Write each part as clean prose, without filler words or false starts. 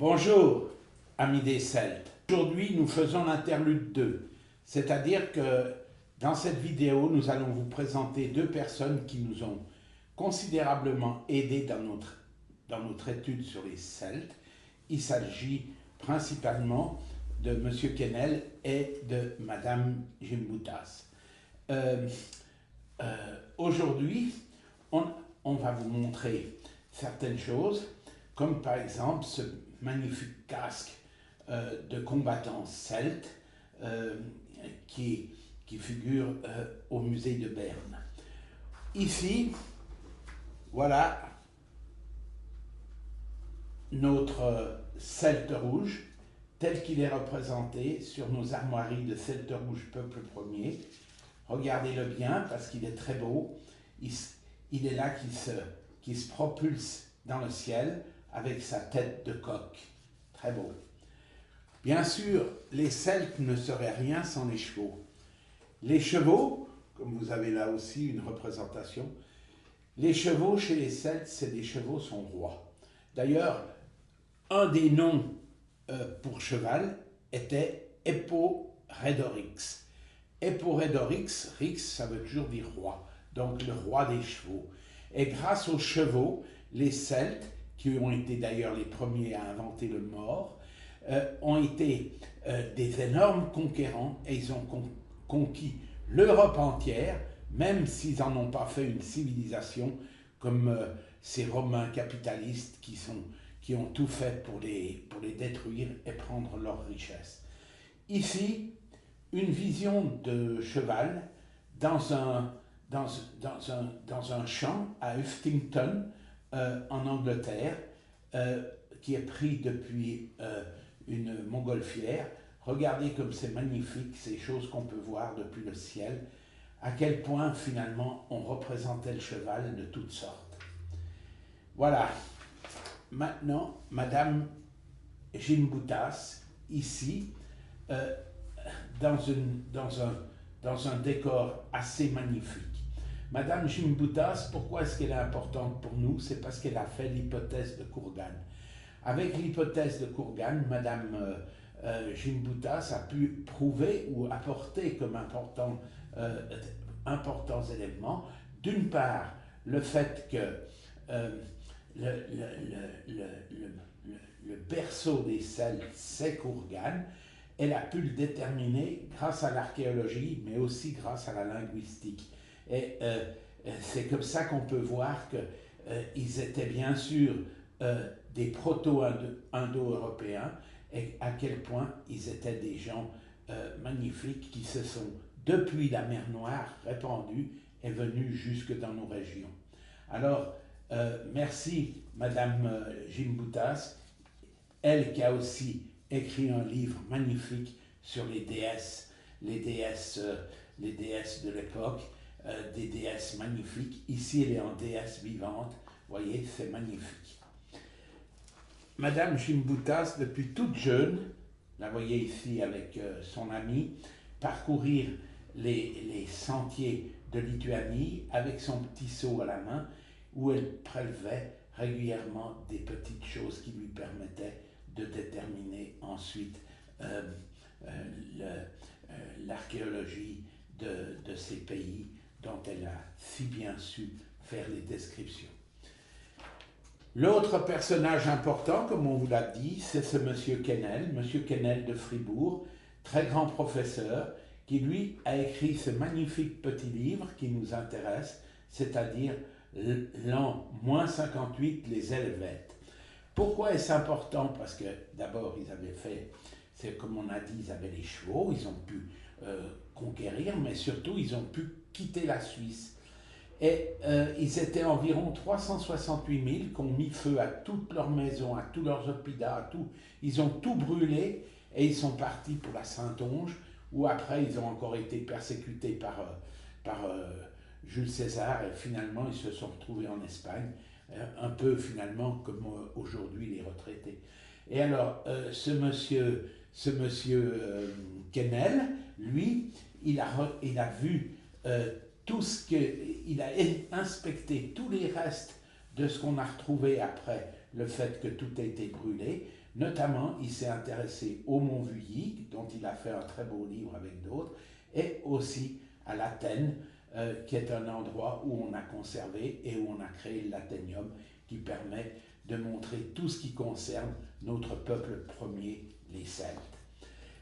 Bonjour, amis des Celtes. Aujourd'hui, nous faisons l'interlude 2, c'est-à-dire que dans cette vidéo, nous allons vous présenter deux personnes qui nous ont considérablement aidés dans notre étude sur les Celtes. Il s'agit principalement de M. Quesnel et de Mme Gimbutas. Aujourd'hui, on va vous montrer certaines choses, comme par exemple ce magnifique casque de combattants celtes qui figure au musée de Berne. Ici, voilà notre celte rouge tel qu'il est représenté sur nos armoiries de celte rouge peuple premier. Regardez-le bien parce qu'il est très beau. Il est là qui se propulse dans le ciel avec sa tête de coq. Très beau. Bien sûr, les Celtes ne seraient rien sans les chevaux. Les chevaux, comme vous avez là aussi une représentation, les chevaux chez les Celtes, c'est des chevaux sont rois. D'ailleurs, un des noms pour cheval était Eporedorix. Eporedorix, Rix, ça veut toujours dire roi, donc le roi des chevaux. Et grâce aux chevaux, les Celtes, qui ont été d'ailleurs les premiers à inventer le mors, ont été des énormes conquérants et ils ont conquis l'Europe entière, même s'ils n'en ont pas fait une civilisation comme ces Romains capitalistes qui ont tout fait pour les détruire et prendre leurs richesses. Ici, une vision de cheval dans un champ à Huftington, en Angleterre, qui est pris depuis une montgolfière. Regardez comme c'est magnifique, ces choses qu'on peut voir depuis le ciel, à quel point finalement on représentait le cheval de toutes sortes. Voilà. Maintenant, Madame Gimbutas, ici, dans un décor assez magnifique. Madame Gimbutas, pourquoi est-ce qu'elle est importante pour nous? C'est parce qu'elle a fait l'hypothèse de Kurgan. Avec l'hypothèse de Kurgan, Madame Gimbutas a pu prouver ou apporter comme importants éléments, d'une part, le fait que le berceau des Celtes, c'est Kurgan. Elle a pu le déterminer grâce à l'archéologie, mais aussi grâce à la linguistique. Et c'est comme ça qu'on peut voir qu'ils étaient bien sûr des proto-indo-européens et à quel point ils étaient des gens magnifiques qui se sont, depuis la mer Noire, répandus et venus jusque dans nos régions. Alors, merci Madame Gimbutas, elle qui a aussi écrit un livre magnifique sur les déesses de l'époque, des déesses magnifiques. Ici, elle est en déesse vivante. Vous voyez, c'est magnifique. Madame Gimbutas, depuis toute jeune, la voyez ici avec son ami, parcourir les sentiers de Lituanie avec son petit seau à la main, où elle prélevait régulièrement des petites choses qui lui permettaient de déterminer ensuite l'archéologie de ces pays dont elle a si bien su faire les descriptions. L'autre personnage important, comme on vous l'a dit, c'est ce monsieur Quesnel de Fribourg, très grand professeur, qui lui a écrit ce magnifique petit livre qui nous intéresse, c'est-à-dire l'an -58, les Helvètes. Pourquoi est-ce important? Parce que d'abord, ils avaient fait, c'est comme on a dit, ils avaient les chevaux, ils ont pu conquérir, mais surtout, ils ont pu quitter la Suisse. Et ils étaient environ 368 000 qui ont mis feu à toutes leurs maisons, à tous leurs hôpitaux, à tout. Ils ont tout brûlé et ils sont partis pour la Saintonge, où après, ils ont encore été persécutés par Jules César et finalement, ils se sont retrouvés en Espagne. Un peu finalement comme aujourd'hui les retraités. Et alors, ce monsieur Quesnel, lui, il a vu il a inspecté tous les restes de ce qu'on a retrouvé après le fait que tout a été brûlé. Notamment, il s'est intéressé au Mont Vully, dont il a fait un très beau livre avec d'autres, et aussi à l'Athènes, qui est un endroit où on a conservé et où on a créé l'Athénium, qui permet de montrer tout ce qui concerne notre peuple premier, les Celtes.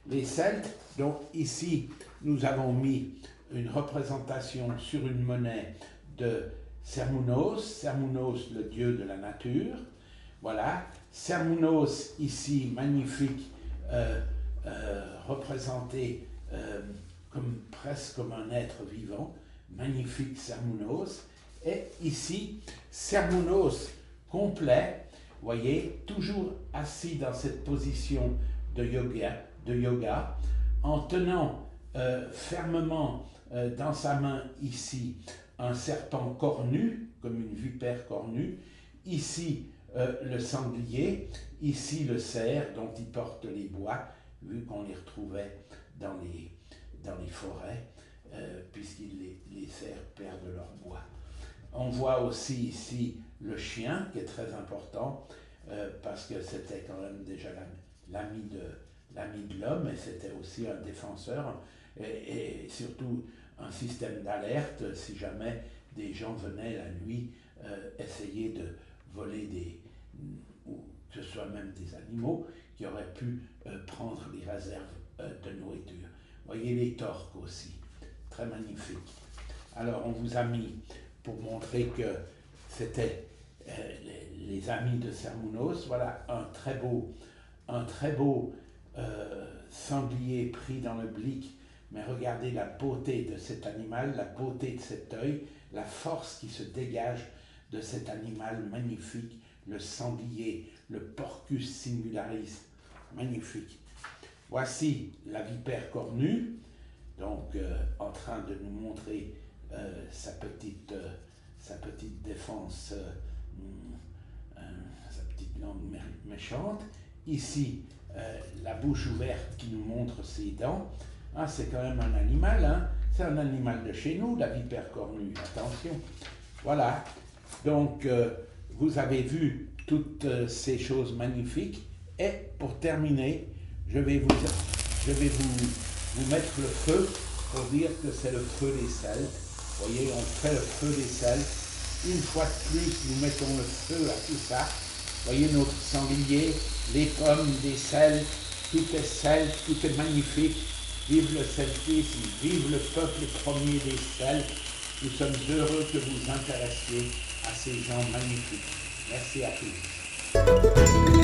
Les Celtes, donc ici, nous avons mis une représentation sur une monnaie de Cernunnos, le dieu de la nature. Voilà, Cernunnos ici, magnifique, représenté presque comme un être vivant, magnifique Cernunnos. Et ici, Cernunnos complet, voyez, toujours assis dans cette position de yoga, en tenant fermement dans sa main ici un serpent cornu, comme une vipère cornue, ici le sanglier, ici le cerf dont il porte les bois, vu qu'on les retrouvait dans les forêts, les cerfs perdent leur bois. On voit aussi ici le chien, qui est très important, parce que c'était quand même déjà l'ami de l'homme, et c'était aussi un défenseur, et surtout un système d'alerte si jamais des gens venaient la nuit essayer de voler ou que ce soit même des animaux qui auraient pu prendre les réserves de nourriture. Voyez les torques aussi, très magnifiques. Alors on vous a mis, pour montrer que c'était les amis de Cernunnos, voilà un très beau sanglier pris dans le blic, mais regardez la beauté de cet animal, la beauté de cet œil, la force qui se dégage de cet animal magnifique, le sanglier, le Porcus singularis, magnifique. Voici la vipère cornue, donc en train de nous montrer sa petite défense, sa petite langue méchante. Ici, la bouche ouverte qui nous montre ses dents. Ah, c'est quand même un animal, hein? C'est un animal de chez nous, la vipère cornue, attention. Voilà, donc vous avez vu toutes ces choses magnifiques. Et pour terminer, je vais vous mettre le feu pour dire que c'est le feu des Celtes. Vous voyez, on fait le feu des Celtes. Une fois de plus, nous mettons le feu à tout ça. Vous voyez notre sanglier, les pommes des Celtes, tout est celte, tout est magnifique. Vive le celtisme, vive le peuple premier des Celtes. Nous sommes heureux que vous intéressiez à ces gens magnifiques. Merci à tous.